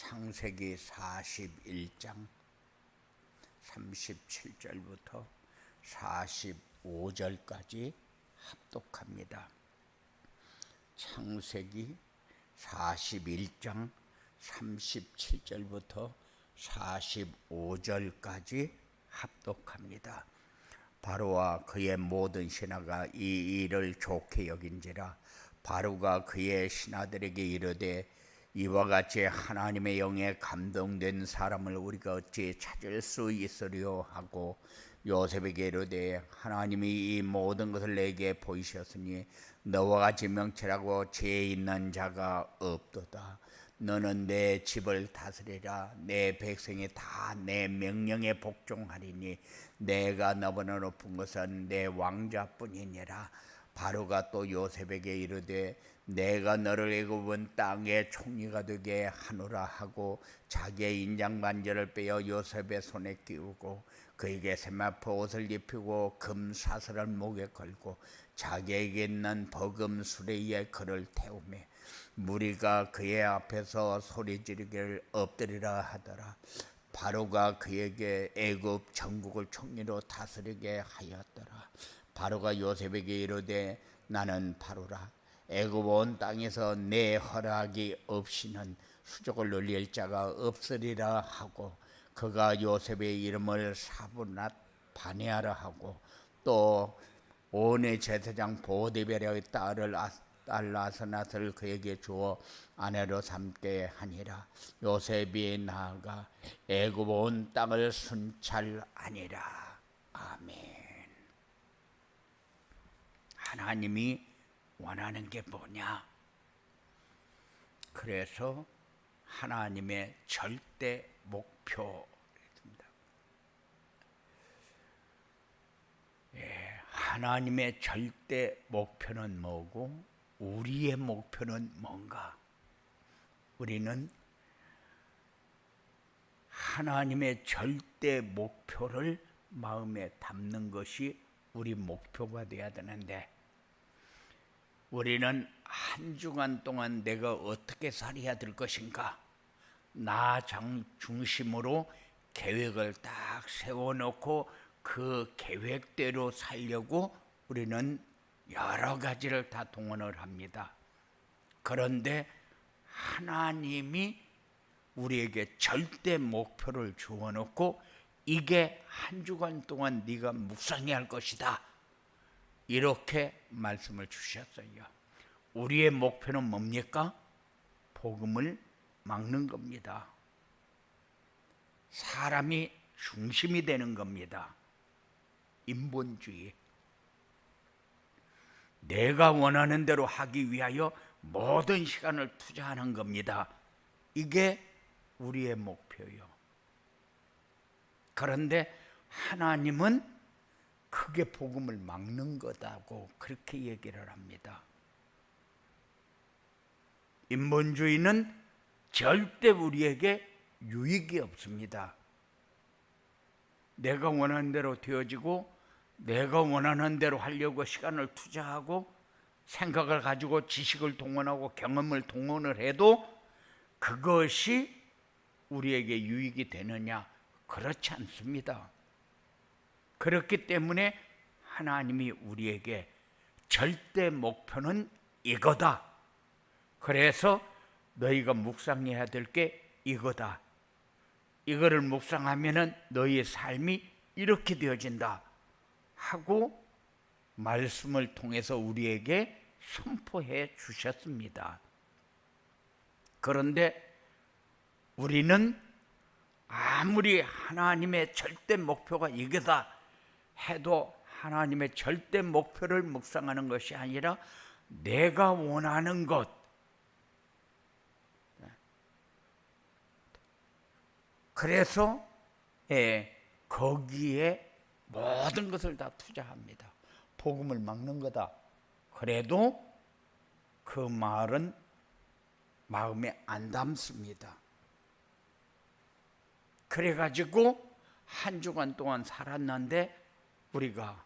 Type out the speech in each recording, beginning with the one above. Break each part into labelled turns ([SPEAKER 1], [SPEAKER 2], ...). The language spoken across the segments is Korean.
[SPEAKER 1] 창세기 41장 37절부터 45절까지 합독합니다. 창세기 41장 37절부터 45절까지 합독합니다. 바로와 그의 모든 신하가 이 일을 좋게 여긴지라. 바로가 그의 신하들에게 이르되 이와 같이 하나님의 영에 감동된 사람을 우리가 어찌 찾을 수 있으리요 하고 요셉에게 이르되 하나님이 이 모든 것을 내게 보이셨으니 너와 같이 명철하고 지혜 있는 자가 없도다. 너는 내 집을 다스리라. 내 백성이 다 내 명령에 복종하리니 내가 너보다 높은 것은 내 왕자뿐이니라. 바로가 또 요셉에게 이르되 내가 너를 애굽은 땅의 총리가 되게 하노라 하고 자기의 인장 반지를 빼어 요셉의 손에 끼우고 그에게 세마포 옷을 입히고 금 사슬을 목에 걸고 자기에게 있는 버금 수레에 그를 태우며 무리가 그의 앞에서 소리 지르기를 엎드리라 하더라. 바로가 그에게 애굽 전국을 총리로 다스리게 하였더라. 바로가 요셉에게 이르되 나는 바로라. 애굽 온 땅에서 내 허락이 없이는 수족을 늘릴 자가 없으리라 하고 그가 요셉의 이름을 사브낫 바네아라 하고 또 온의 제사장 보디벨의 딸을 딸 아스낫을 그에게 주어 아내로 삼게 하니라. 요셉이 나아가 애굽 온 땅을 순찰하니라. 아멘. 하나님이 원하는 게 뭐냐? 그래서 하나님의 절대 목표입니다. 하나님의 절대 목표는 뭐고 우리의 목표는 뭔가? 우리는 하나님의 절대 목표를 마음에 담는 것이 우리 목표가 되어야 되는데 우리는 한 주간 동안 내가 어떻게 살아야 될 것인가? 나 중심으로 계획을 딱 세워놓고 그 계획대로 살려고 우리는 여러 가지를 다 동원을 합니다. 그런데 하나님이 우리에게 절대 목표를 주어놓고 이게 한 주간 동안 네가 묵상해야 할 것이다. 이렇게 말씀을 주셨어요. 우리의 목표는 뭡니까? 복음을 막는 겁니다. 사람이 중심이 되는 겁니다. 인본주의. 내가 원하는 대로 하기 위하여 모든 시간을 투자하는 겁니다. 이게 우리의 목표요. 그런데 하나님은 그게 복음을 막는 거다고 그렇게 얘기를 합니다. 인본주의는 절대 우리에게 유익이 없습니다. 내가 원하는 대로 되어지고 내가 원하는 대로 하려고 시간을 투자하고 생각을 가지고 지식을 동원하고 경험을 동원을 해도 그것이 우리에게 유익이 되느냐? 그렇지 않습니다. 그렇기 때문에 하나님이 우리에게 절대 목표는 이거다. 그래서 너희가 묵상해야 될 게 이거다. 이거를 묵상하면은 너희의 삶이 이렇게 되어진다 하고 말씀을 통해서 우리에게 선포해 주셨습니다. 그런데 우리는 아무리 하나님의 절대 목표가 이거다 해도 하나님의 절대 목표를 묵상하는 것이 아니라 내가 원하는 것, 그래서 거기에 모든 것을 다 투자합니다. 복음을 막는 거다. 그래도 그 말은 마음에 안 담습니다. 그래가지고 한 주간 동안 살았는데 우리가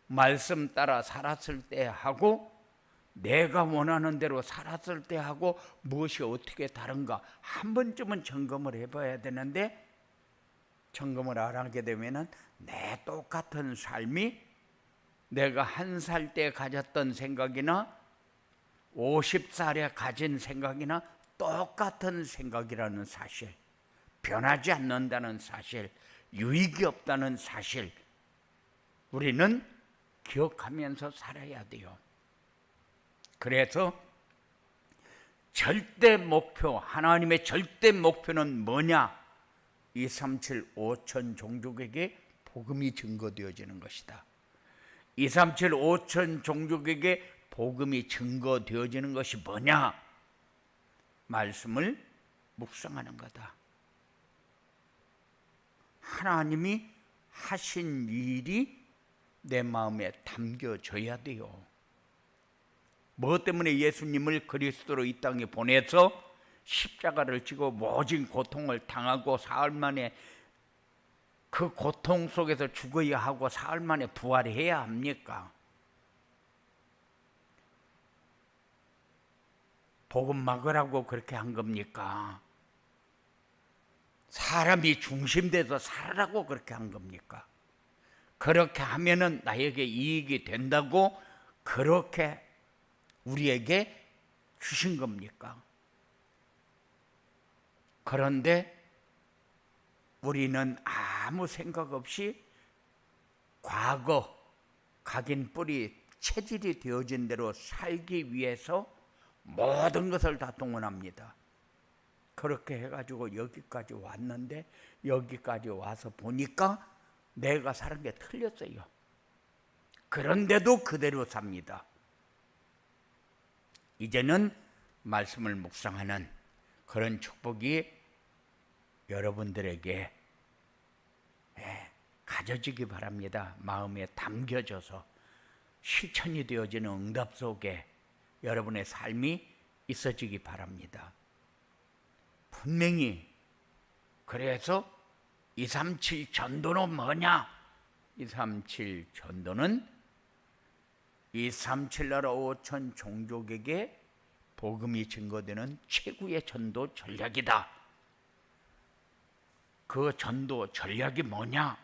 [SPEAKER 1] 말씀 따라 살았을 때 하고 내가 원하는 대로 살았을 때하고 무엇이 어떻게 다른가 한 번쯤은 점검을 해봐야 되는데, 점검을 안 하게 되면은 내 똑같은 삶이 내가 1살 때 가졌던 생각이나 50살에 가진 생각이나 똑같은 생각이라는 사실, 변하지 않는다는 사실, 유익이 없다는 사실, 우리는 기억하면서 살아야 돼요. 그래서 절대 목표, 하나님의 절대 목표는 뭐냐? 237 5천 종족에게 복음이 증거되어지는 것이다. 237 5천 종족에게 복음이 증거되어지는 것이 뭐냐? 말씀을 묵상하는 거다. 하나님이 하신 일이 내 마음에 담겨져야 돼요. 뭐 때문에 예수님을 그리스도로 이 땅에 보내서 십자가를 지고 모진 고통을 당하고 사흘 만에 그 고통 속에서 죽어야 하고 사흘 만에 부활해야 합니까? 복음 막으라고 그렇게 한 겁니까? 사람이 중심돼서 살아라고 그렇게 한 겁니까? 그렇게 하면은 나에게 이익이 된다고 그렇게 우리에게 주신 겁니까? 그런데 우리는 아무 생각 없이 과거 각인 뿌리 체질이 되어진 대로 살기 위해서 모든 것을 다 동원합니다. 그렇게 해가지고 여기까지 왔는데, 여기까지 와서 보니까 내가 사는 게 틀렸어요. 그런데도 그대로 삽니다. 이제는 말씀을 묵상하는 그런 축복이 여러분들에게 가져지기 바랍니다. 마음에 담겨져서 실천이 되어지는 응답 속에 여러분의 삶이 있어지기 바랍니다. 분명히. 그래서 237 전도는 뭐냐? 237 전도는 237 나라 5천 종족에게 복음이 증거되는 최고의 전도 전략이다. 그 전도 전략이 뭐냐?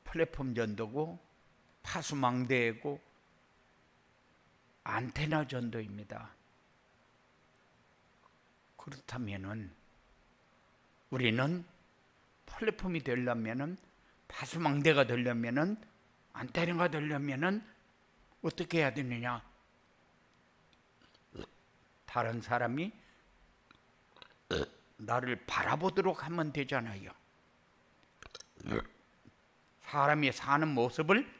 [SPEAKER 1] 플랫폼 전도고 파수망대고 안테나 전도입니다. 그렇다면은 우리는 플랫폼이 되려면은, 파수망대가 되려면은, 안테나가 되려면은 어떻게 해야 되느냐? 다른 사람이 나를 바라보도록 하면 되잖아요. 사람이 사는 모습을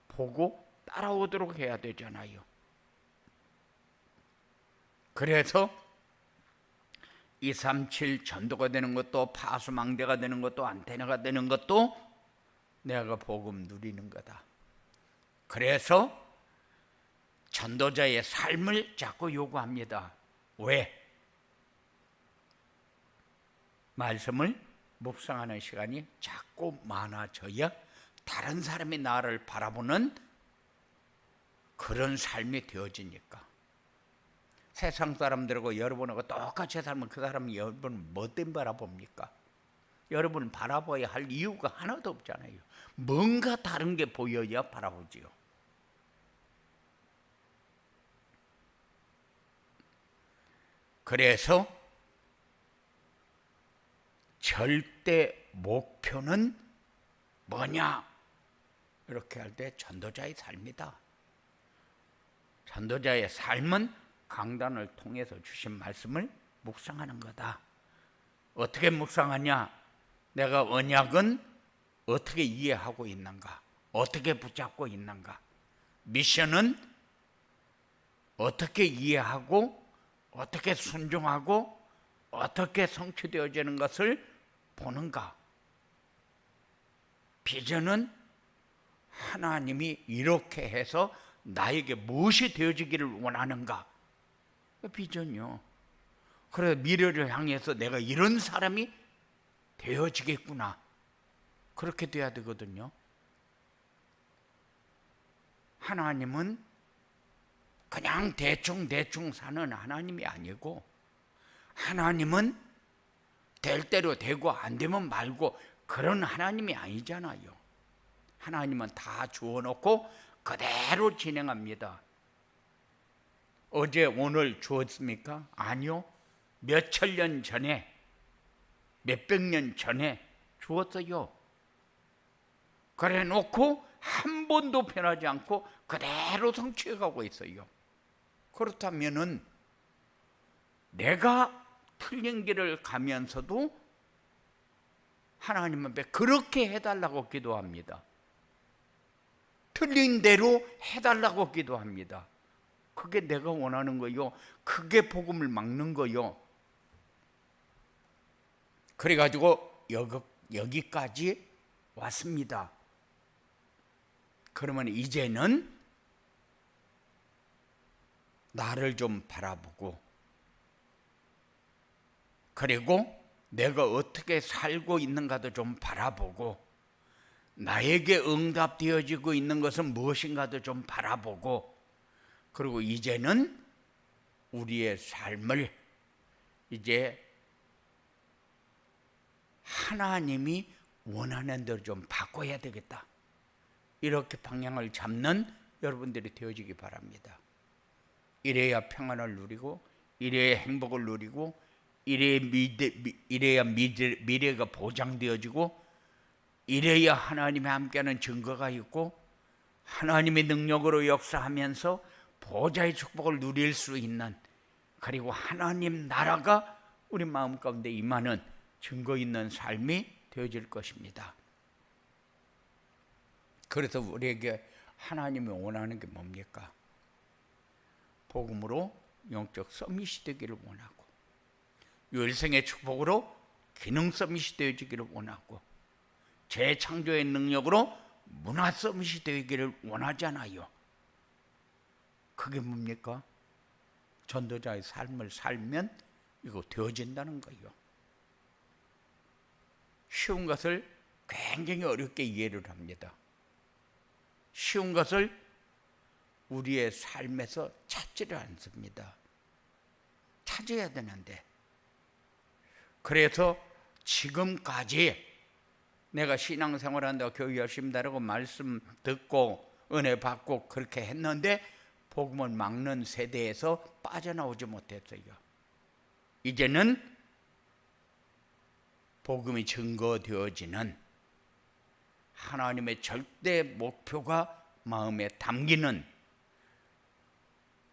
[SPEAKER 1] 보고 따라오도록 해야 되잖아요. 그래서 237 전도가 되는 것도, 파수망대가 되는 것도, 안테나가 되는 것도 내가 복음 누리는 거다. 그래서 전도자의 삶을 자꾸 요구합니다. 왜? 말씀을 묵상하는 시간이 자꾸 많아져야 다른 사람이 나를 바라보는 그런 삶이 되어지니까. 세상 사람들하고 여러분하고 똑같이 살면 그 사람이 여러분을 뭐 때문에 바라봅니까? 여러분을 바라봐야 할 이유가 하나도 없잖아요. 뭔가 다른 게 보여야 바라보지요. 그래서 절대 목표는 뭐냐? 이렇게 할 때 전도자의 삶이다. 전도자의 삶은 강단을 통해서 주신 말씀을 묵상하는 거다. 어떻게 묵상하냐? 내가 언약은 어떻게 이해하고 있는가? 어떻게 붙잡고 있는가? 미션은 어떻게 이해하고 어떻게 순종하고 어떻게 성취되어지는 것을 보는가? 비전은 하나님이 이렇게 해서 나에게 무엇이 되어지기를 원하는가? 비전이요. 그래서 미래를 향해서 내가 이런 사람이 되어지겠구나. 그렇게 돼야 되거든요. 하나님은 그냥 대충 사는 하나님이 아니고, 하나님은 될 대로 되고 안 되면 말고 그런 하나님이 아니잖아요. 하나님은 다 주어놓고 그대로 진행합니다. 어제 오늘 주었습니까? 아니요. 몇천 년 전에, 몇백 년 전에 주었어요. 그래 놓고 한 번도 변하지 않고 그대로 성취해가고 있어요. 그렇다면은 내가 틀린 길을 가면서도 하나님 앞에 그렇게 해달라고 기도합니다. 틀린 대로 해달라고 기도합니다. 그게 내가 원하는 거요. 그게 복음을 막는 거요. 그래가지고 여기까지 왔습니다. 그러면 이제는 나를 좀 바라보고, 그리고 내가 어떻게 살고 있는가도 좀 바라보고, 나에게 응답되어지고 있는 것은 무엇인가도 좀 바라보고, 그리고 이제는 우리의 삶을 이제 하나님이 원하는 대로 좀 바꿔야 되겠다. 이렇게 방향을 잡는 여러분들이 되어지기 바랍니다. 이래야 평안을 누리고, 이래야 행복을 누리고, 이래야 미래가 보장되어지고, 이래야 하나님이 함께하는 증거가 있고, 하나님의 능력으로 역사하면서 보좌의 축복을 누릴 수 있는, 그리고 하나님 나라가 우리 마음 가운데 임하는 증거 있는 삶이 되어질 것입니다. 그래서 우리에게 하나님이 원하는 게 뭡니까? 복음으로 영적 서밋이 되기를 원하고, 일생의 축복으로 기능 서밋이 되어지기를 원하고, 재창조의 능력으로 문화 서밋이 되기를 원하잖아요. 그게 뭡니까? 전도자의 삶을 살면 이거 되어진다는 거예요. 쉬운 것을 굉장히 어렵게 이해를 합니다. 쉬운 것을 우리의 삶에서 찾지를 않습니다. 찾아야 되는데, 그래서 지금까지 내가 신앙생활한다고 교회 열심히 다니고 말씀 듣고 은혜 받고 그렇게 했는데 복음을 막는 세대에서 빠져나오지 못했어요. 이제는 복음이 증거되어지는 하나님의 절대 목표가 마음에 담기는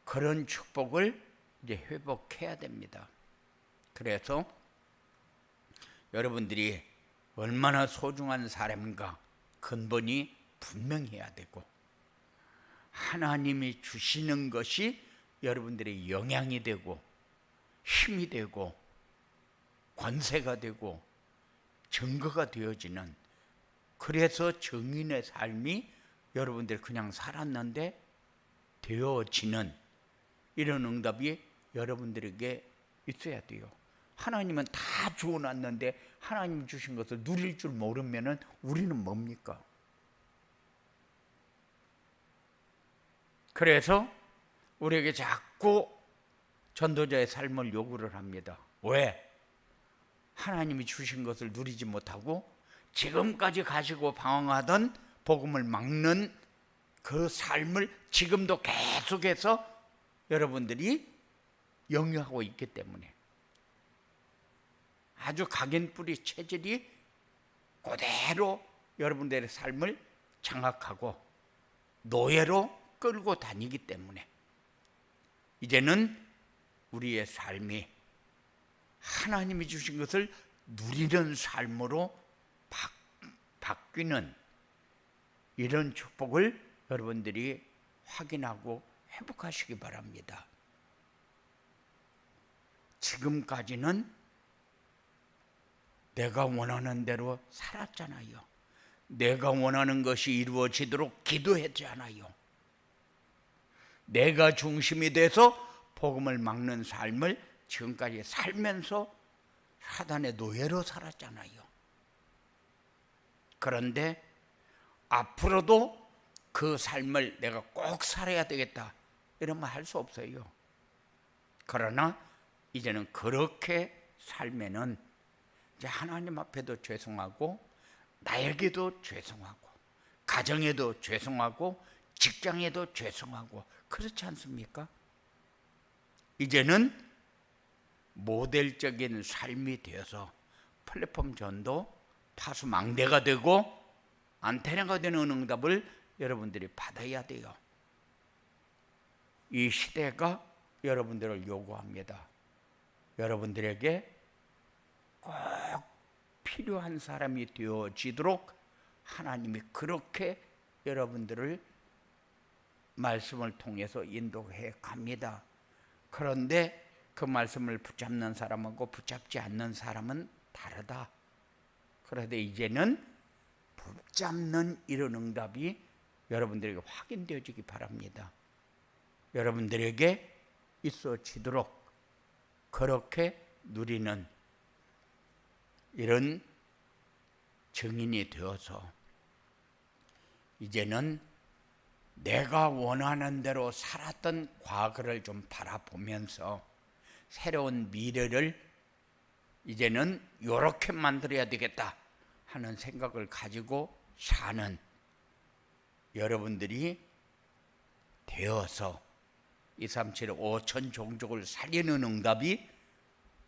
[SPEAKER 1] 그런 축복을 이제 회복해야 됩니다. 그래서 여러분들이 얼마나 소중한 사람인가 근본이 분명해야 되고, 하나님이 주시는 것이 여러분들의 영향이 되고 힘이 되고 권세가 되고 증거가 되어지는, 그래서 증인의 삶이 여러분들이 그냥 살았는데 되어지는 이런 응답이 여러분들에게 있어야 돼요. 하나님은 다 주어놨는데 하나님 주신 것을 누릴 줄 모르면 우리는 뭡니까? 그래서 우리에게 자꾸 전도자의 삶을 요구를 합니다. 왜? 하나님이 주신 것을 누리지 못하고 지금까지 가시고 방황하던 복음을 막는 그 삶을 지금도 계속해서 여러분들이 영유하고 있기 때문에 아주 각인뿌리 체질이 그대로 여러분들의 삶을 장악하고 노예로 끌고 다니기 때문에 이제는 우리의 삶이 하나님이 주신 것을 누리는 삶으로 바뀌는 이런 축복을 여러분들이 확인하고 회복하시기 바랍니다. 지금까지는 내가 원하는 대로 살았잖아요. 내가 원하는 것이 이루어지도록 기도했잖아요. 내가 중심이 돼서 복음을 막는 삶을 지금까지 살면서 사단의 노예로 살았잖아요. 그런데 앞으로도 그 삶을 내가 꼭 살아야 되겠다 이런 말 할 수 없어요. 그러나 이제는 그렇게 살면은 이제 하나님 앞에도 죄송하고 나에게도 죄송하고 가정에도 죄송하고 직장에도 죄송하고 그렇지 않습니까? 이제는 모델적인 삶이 되어서 플랫폼 전도 파수망대가 되고 안테나가 되는 응답을 여러분들이 받아야 돼요. 이 시대가 여러분들을 요구합니다. 여러분들에게 꼭 필요한 사람이 되어지도록 하나님이 그렇게 여러분들을 말씀을 통해서 인도해 갑니다. 그런데 그 말씀을 붙잡는 사람하고 붙잡지 않는 사람은 다르다. 그런데 이제는 붙잡는 이런 응답이 여러분들에게 확인되어지기 바랍니다. 여러분들에게 있어지도록 그렇게 누리는 이런 증인이 되어서 이제는 내가 원하는 대로 살았던 과거를 좀 바라보면서 새로운 미래를 이제는 이렇게 만들어야 되겠다 하는 생각을 가지고 사는 여러분들이 되어서 237 5천 종족을 살리는 응답이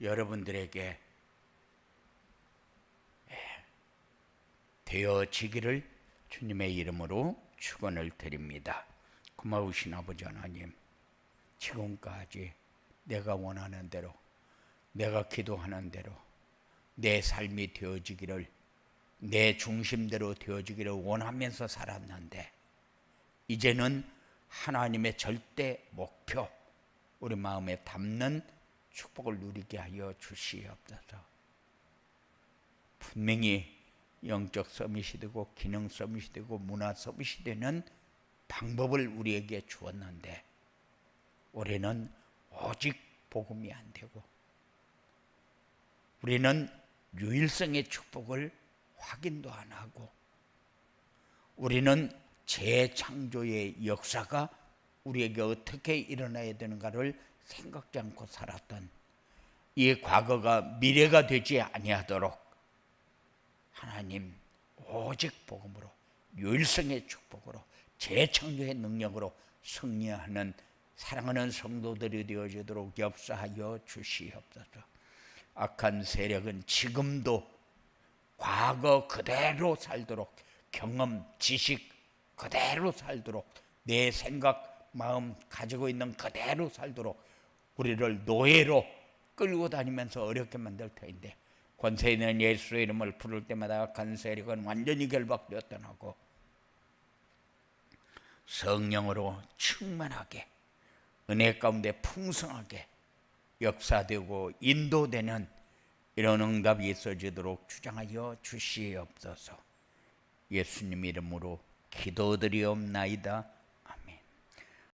[SPEAKER 1] 여러분들에게 되어지기를 주님의 이름으로 축원을 드립니다. 고마우신 아버지 하나님, 지금까지 내가 원하는 대로 내가 기도하는 대로 내 삶이 되어지기를 내 중심대로 되어지기를 원하면서 살았는데 이제는 하나님의 절대 목표 우리 마음에 담는 축복을 누리게 하여 주시옵소서. 분명히 영적 서밋이 되고 기능 서밋이 되고 문화 서밋이 되는 방법을 우리에게 주었는데 올해는 오직 복음이 안 되고 우리는 유일성의 축복을 확인도 안 하고 우리는 재창조의 역사가 우리에게 어떻게 일어나야 되는가를 생각지 않고 살았던 이 과거가 미래가 되지 아니하도록 하나님 오직 복음으로 유일성의 축복으로 재창조의 능력으로 승리하는 사랑하는 성도들이 되어지도록 역사하여 주시옵소서. 악한 세력은 지금도 과거 그대로 살도록 경험, 지식 그대로 살도록 내 생각, 마음 가지고 있는 그대로 살도록 우리를 노예로 끌고 다니면서 어렵게 만들 터인데 권세 있는 예수의 이름을 부를 때마다 악한 세력은 완전히 결박되었다 하고 성령으로 충만하게 은혜 가운데 풍성하게 역사되고 인도되는 이런 응답이 있어지도록 주장하여 주시옵소서. 예수님 이름으로 기도드리옵나이다.